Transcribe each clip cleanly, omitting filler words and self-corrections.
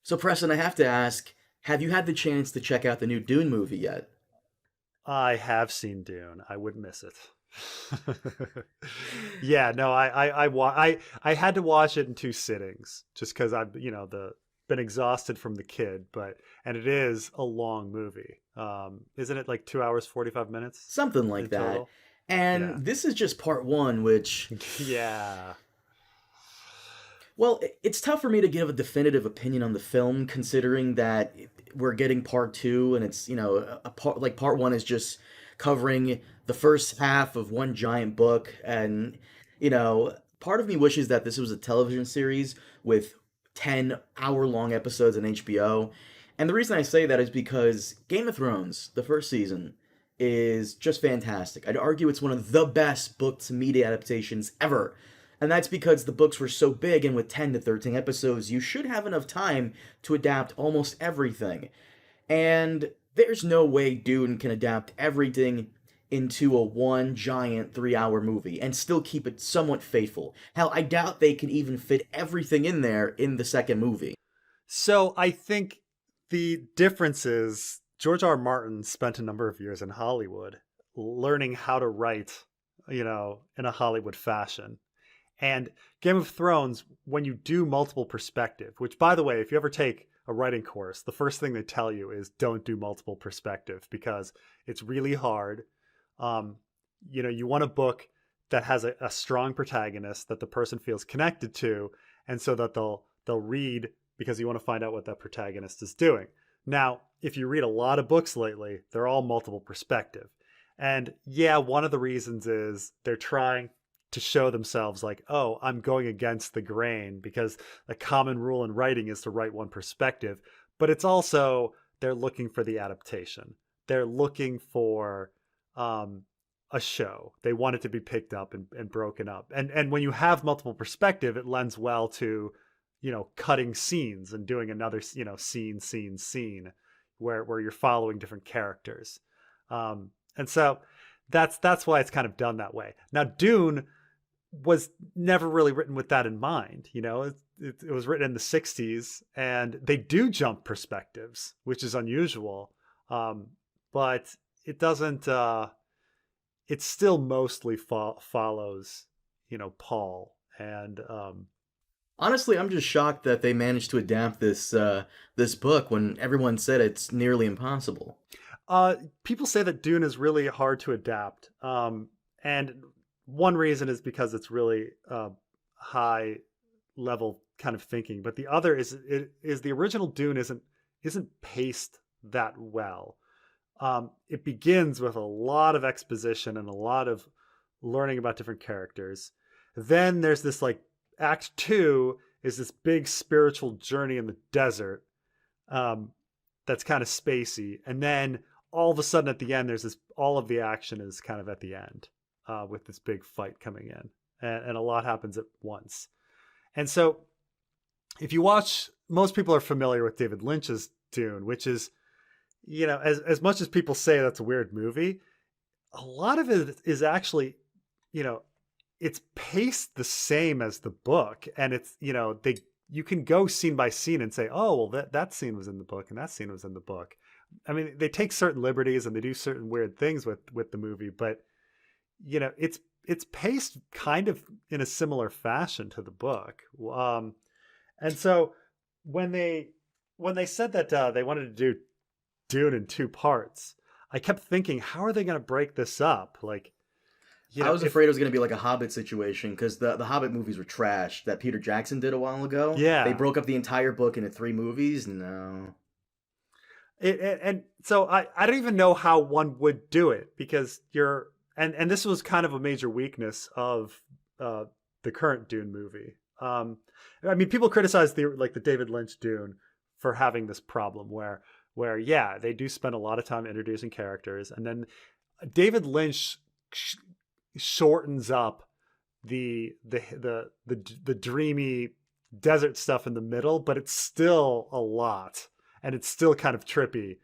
So, Preston, I have to ask, have you had the chance to check out the new Dune movie yet? I have seen Dune. I would miss it. Yeah, no, I had to watch it in two sittings just because I've the been exhausted from the kid, but and it is a long movie. Isn't it like 2 hours 45 minutes Something like in that. total? Yeah, And this is just part one, which, yeah. well, it's tough for me to give a definitive opinion on the film, considering that we're getting part two, and it's, a part, like part one is just covering the first half of one giant book. And, part of me wishes that this was a television series with 10-hour-long episodes on HBO. And the reason I say that is because Game of Thrones, the first season, is just fantastic. I'd argue it's one of the best book to media adaptations ever. And that's because the books were so big, and with 10 to 13 episodes, you should have enough time to adapt almost everything. And there's no way Dune can adapt everything into a one giant 3 hour movie and still keep it somewhat faithful. Hell, I doubt they can even fit everything in there in the second movie. So I think the difference is George R. R. Martin spent a number of years in Hollywood learning how to write, in a Hollywood fashion. And Game of Thrones, when you do multiple perspective, which by the way, if you ever take a writing course, the first thing they tell you is don't do multiple perspective because it's really hard. Um, you want a book that has a strong protagonist that the person feels connected to, and so that they'll read because you want to find out what that protagonist is doing. Now, if you read a lot of books lately, they're all multiple perspective. And yeah, one of the reasons is they're trying to show themselves like, oh, I'm going against the grain because a common rule in writing is to write one perspective. But it's also they're looking for the adaptation. They're looking for um, a show. They want it to be picked up and broken up. And when you have multiple perspective, it lends well to, cutting scenes and doing another, scene, where you're following different characters. And so that's why it's kind of done that way. Now, Dune was never really written with that in mind. It was written in the 60s and they do jump perspectives, which is unusual. Um, but it doesn't, it still mostly follows, Paul. And Honestly, I'm just shocked that they managed to adapt this book when everyone said it's nearly impossible. people say that Dune is really hard to adapt. And one reason is because it's really high level kind of thinking, but the other is the original Dune isn't paced that well. It begins with a lot of exposition and a lot of learning about different characters. Then there's this like Act Two is this big spiritual journey in the desert, um, that's kind of spacey, and then all of a sudden at the end, there's this all of the action is kind of at the end, with this big fight coming in, and a lot happens at once. And so if you watch, most people are familiar with David Lynch's Dune, which is, as much as people say that's a weird movie, a lot of it is actually, you know, it's paced the same as the book. And it's, they, you can go scene by scene and say, oh, well, that scene was in the book and that scene was in the book. I mean, they take certain liberties and they do certain weird things with the movie, but it's paced kind of in a similar fashion to the book. And so when they said that they wanted to do Dune in two parts, I kept thinking, how are they going to break this up? Like, I was if afraid it was going to be like a Hobbit situation because the Hobbit movies were trash that Peter Jackson did a while ago. They yeah, broke up the entire book into three movies. No. and so I don't even know how one would do it because and this was kind of a major weakness of uh, the current Dune movie. I mean, people criticize the David Lynch Dune for having this problem where yeah, they do spend a lot of time introducing characters, and then David Lynch sh- shortens up the dreamy desert stuff in the middle, but it's still a lot, and it's still kind of trippy.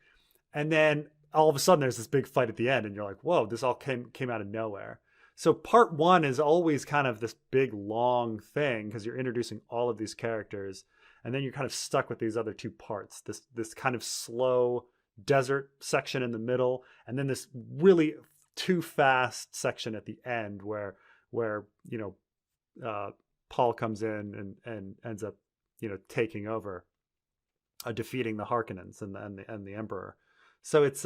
And then all of a sudden, there's this big fight at the end, and you're like, "Whoa, this all came out of nowhere." So part one is always kind of this big long thing because you're introducing all of these characters, and then you're kind of stuck with these other two parts. This kind of slow desert section in the middle, and then this really too fast section at the end where Paul comes in and ends up taking over, defeating the Harkonnens and the Emperor. So it's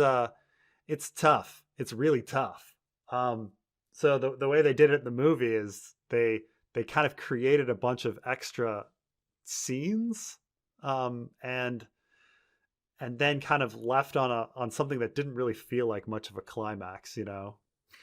tough. It's really tough. So the way they did it in the movie is they kind of created a bunch of extra scenes, and then kind of left on something that didn't really feel like much of a climax,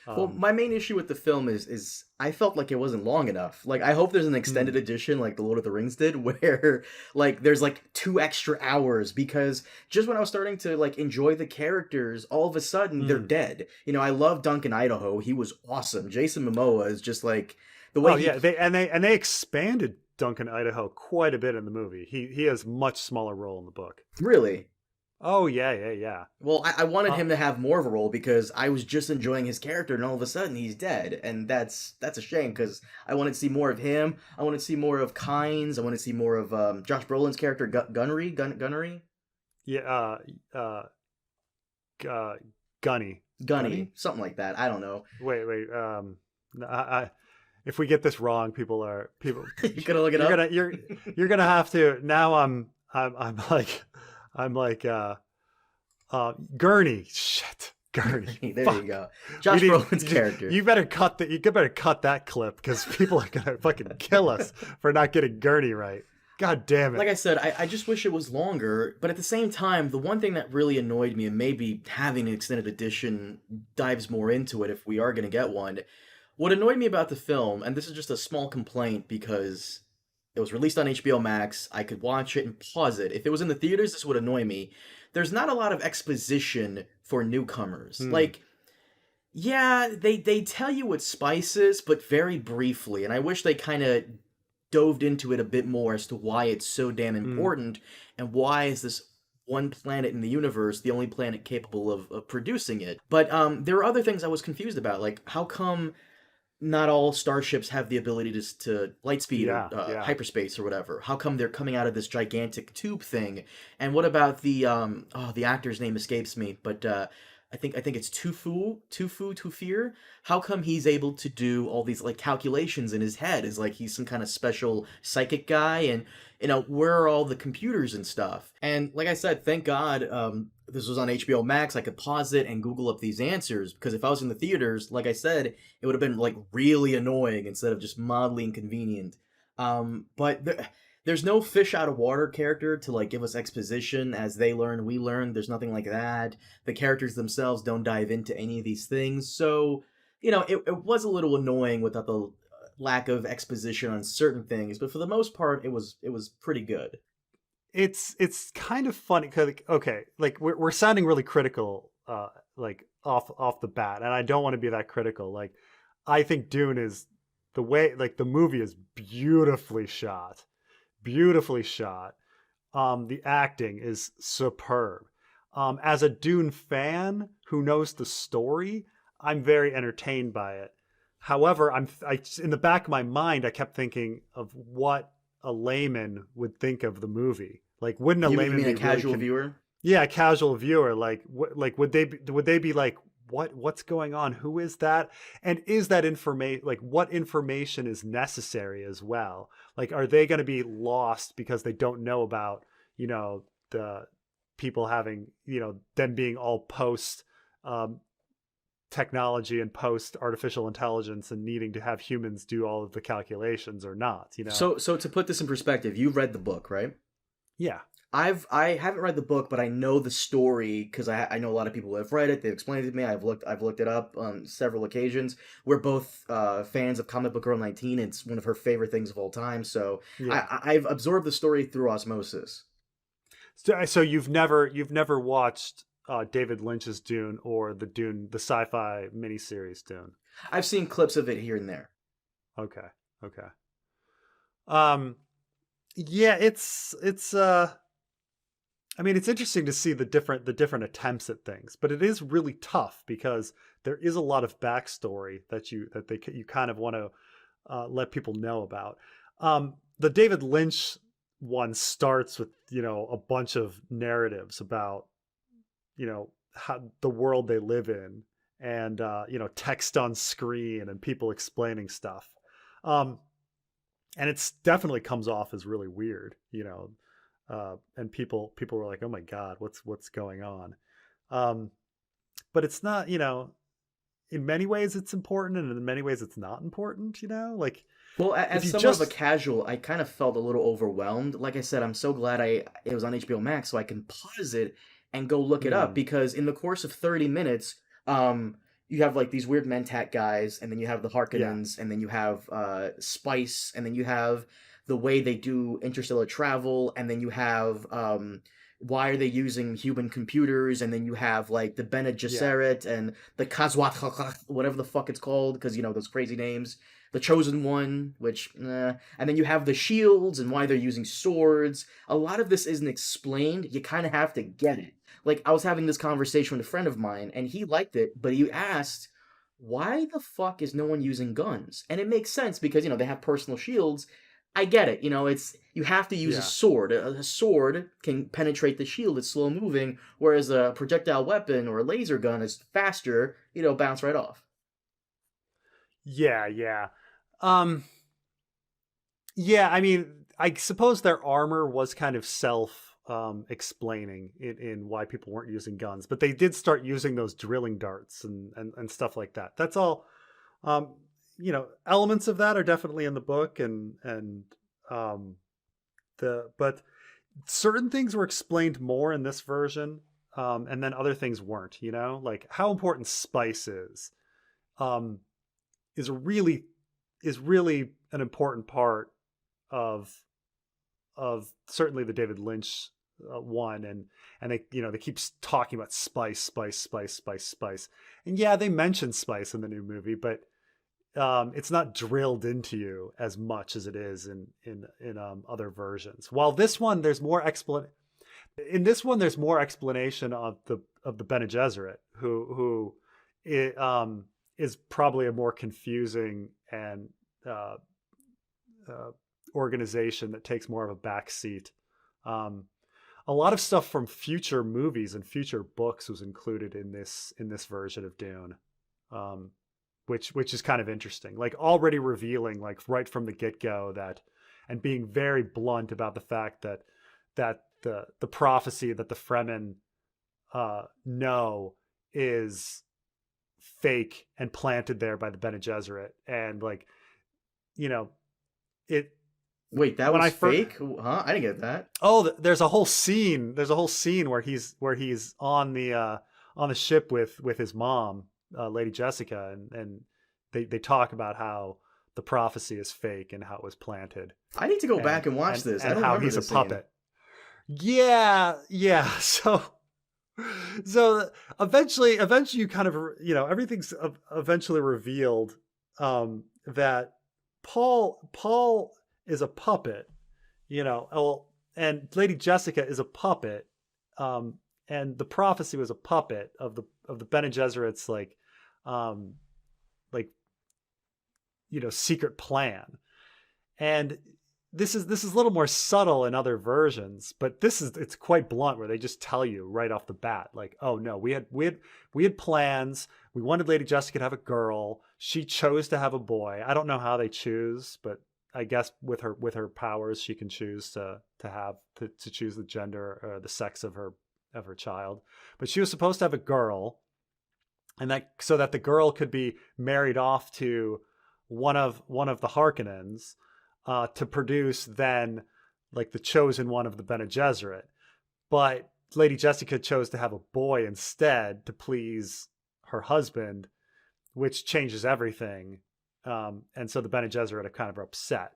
Well, my main issue with the film is I felt like it wasn't long enough. Like, I hope there's an extended edition like the Lord of the Rings did, where like there's like 2 extra hours, because just when I was starting to like enjoy the characters, all of a sudden they're dead. I love Duncan Idaho. He was awesome. Jason Momoa is just like the way they expanded Duncan Idaho quite a bit in the movie. He has much smaller role in the book. Really? Oh yeah. Well, I wanted him to have more of a role because I was just enjoying his character, and all of a sudden he's dead, and that's a shame because I wanted to see more of him. I want to see more of Kynes. I want to see more of Josh Brolin's character, Gunnery. Yeah, Gunny, something like that. I don't know. Wait. I if we get this wrong, people. You're gonna look it up. You're gonna have to. Now I'm like Gurney. Shit, Gurney. There you go. Josh Brolin's character. You better cut that clip because people are gonna fucking kill us for not getting Gurney right. God damn it. Like I said, I just wish it was longer, but at the same time, the one thing that really annoyed me, and maybe having an extended edition dives more into it if we are gonna get one. What annoyed me about the film, and this is just a small complaint because it was released on HBO Max, I could watch it and pause it. If it was in the theaters, this would annoy me. There's not a lot of exposition for newcomers. Like, yeah, they tell you what spice is, but very briefly, and I wish they kind of dove into it a bit more as to why it's so damn important, and why is this one planet in the universe the only planet capable of producing it. But there are other things I was confused about, like how come not all starships have the ability to light speed or hyperspace or whatever? How come they're coming out of this gigantic tube thing? And what about the actor's name escapes me, but I think it's Tufir. How come he's able to do all these like calculations in his head? Is like he's some kind of special psychic guy? And where are all the computers and stuff? And like I said, thank God this was on HBO Max. I could pause it and Google up these answers, because if I was in the theaters, like I said, it would have been like really annoying instead of just mildly inconvenient. But there's no fish out of water character to like give us exposition as they learn, we learn. There's nothing like that. The characters themselves don't dive into any of these things. So, it was a little annoying without the lack of exposition on certain things, but for the most part, it was pretty good. It's kind of funny because like we're sounding really critical, like off the bat, and I don't want to be that critical. Like, I think Dune is the way, like the movie is beautifully shot. The acting is superb. As a Dune fan who knows the story, I'm very entertained by it. However, in the back of my mind, I kept thinking of what a layman would think of the movie. Like, wouldn't a layman be a casual viewer? Yeah, a casual viewer. Like, would they be like, what's going on? Who is that? And is that information, like, what information is necessary as well? Like, are they going to be lost because they don't know about, the people having, them being all post technology and post artificial intelligence and needing to have humans do all of the calculations or not, So to put this in perspective, you read the book, right? Yeah. I haven't read the book, but I know the story because I know a lot of people who have read it. They've explained it to me. I've looked it up on several occasions. We're both fans of Comic Book Girl 19. It's one of her favorite things of all time. So yeah. I've absorbed the story through osmosis. So you've never watched David Lynch's Dune or the sci-fi miniseries Dune? I've seen clips of it here and there. Okay. Yeah, it's I mean, it's interesting to see the different attempts at things, but it is really tough because there is a lot of backstory that you kind of want to let people know about. The David Lynch one starts with, a bunch of narratives about, how the world they live in, and text on screen and people explaining stuff. And it's definitely comes off as really weird, and people were like, "Oh my God, what's going on?" But it's not, in many ways it's important, and in many ways it's not important. Like Well, if as you somewhat of a just, casual, I kind of felt a little overwhelmed. Like I said, I'm so glad it was on HBO Max, so I can pause it and go look it up mm, because in the course of 30 minutes, you have like these weird Mentat guys, and then you have the yeah, Harkonnens, and then you have Spice, and then you have the way they do interstellar travel, and then you have why are they using human computers, and then you have like the Bene yeah, Gesserit and the Kazwat, whatever the fuck it's called, because those crazy names, the Chosen One, which, and then you have the shields and why they're using swords. A lot of this isn't explained. You kind of have to get it. Like, I was having this conversation with a friend of mine, and he liked it, but he asked, why the fuck is no one using guns? And it makes sense because, they have personal shields. I get it. You have to use a yeah. sword. A sword can penetrate the shield. It's slow moving, whereas a projectile weapon or a laser gun is faster. Bounce right off. Yeah, yeah. Um, yeah, I mean, I suppose their armor was kind of self explaining in why people weren't using guns, but they did start using those drilling darts and stuff like that. That's all. Um, elements of that are definitely in the book, and um, but certain things were explained more in this version, and then other things weren't. Like how important spice um, is really is really an important part of certainly the David Lynch one, and they keep talking about spice, spice, spice, spice, spice, and yeah, they mention spice in the new movie, but it's not drilled into you as much as it is in other versions. While this one, there's more explanation. In this one, there's more explanation of the Bene Gesserit, who is probably a more confusing and uh, uh, organization that takes more of a back seat. Um, a lot of stuff from future movies and future books was included in this version of Dune, um, which is kind of interesting. Like already revealing, like right from the get go, that, and being very blunt about the fact that the prophecy that the Fremen know is fake and planted there by the Bene Gesserit, and like you know it Wait, that when was I first. fake? Huh? I didn't get that. Oh, there's a whole scene. There's a whole scene where he's on the ship with his mom, Lady Jessica, and they talk about how the prophecy is fake and how it was planted, I need to go and back and watch and this. I and don't how remember he's a this scene. puppet. Yeah, yeah. So eventually you kind of, everything's eventually revealed, that Paul is a puppet, and Lady Jessica is a puppet, um, and the prophecy was a puppet of the Bene Gesserit's, um, like secret plan. And this is a little more subtle in other versions, but it's quite blunt, where they just tell you right off the bat, like, oh no, we had plans. We wanted Lady Jessica to have a girl. She chose to have a boy. I don't know how they choose, but I guess with her powers, she can choose to choose the gender or the sex of her child. But she was supposed to have a girl, and that so that the girl could be married off to one of the Harkonnens, to produce then like the chosen one of the Bene Gesserit. But Lady Jessica chose to have a boy instead to please her husband, which changes everything. And so the Bene Gesserit are kind of upset.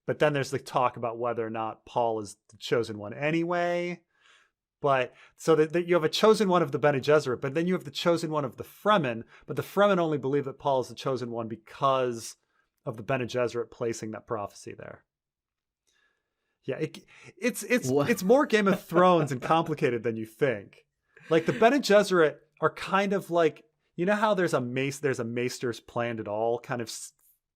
But then there's the talk about whether or not Paul is the chosen one anyway. But so that you have a chosen one of the Bene Gesserit, but then you have the chosen one of the Fremen. But the Fremen only believe that Paul is the chosen one because of the Bene Gesserit placing that prophecy there. Yeah, it's it's What? it's more Game of Thrones and complicated than you think. Like the Bene Gesserit are kind of like, how there's a Maester's planned it all kind of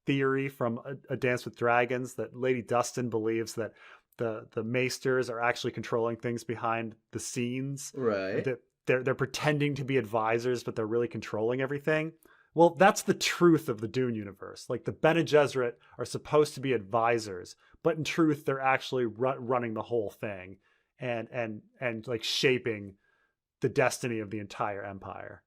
theory from a Dance with Dragons, that Lady Dustin believes that the maesters are actually controlling things behind the scenes. Right. That they're pretending to be advisors, but they're really controlling everything. Well, that's the truth of the Dune universe. Like the Bene Gesserit are supposed to be advisors, but in truth, they're actually running the whole thing and like shaping the destiny of the entire empire.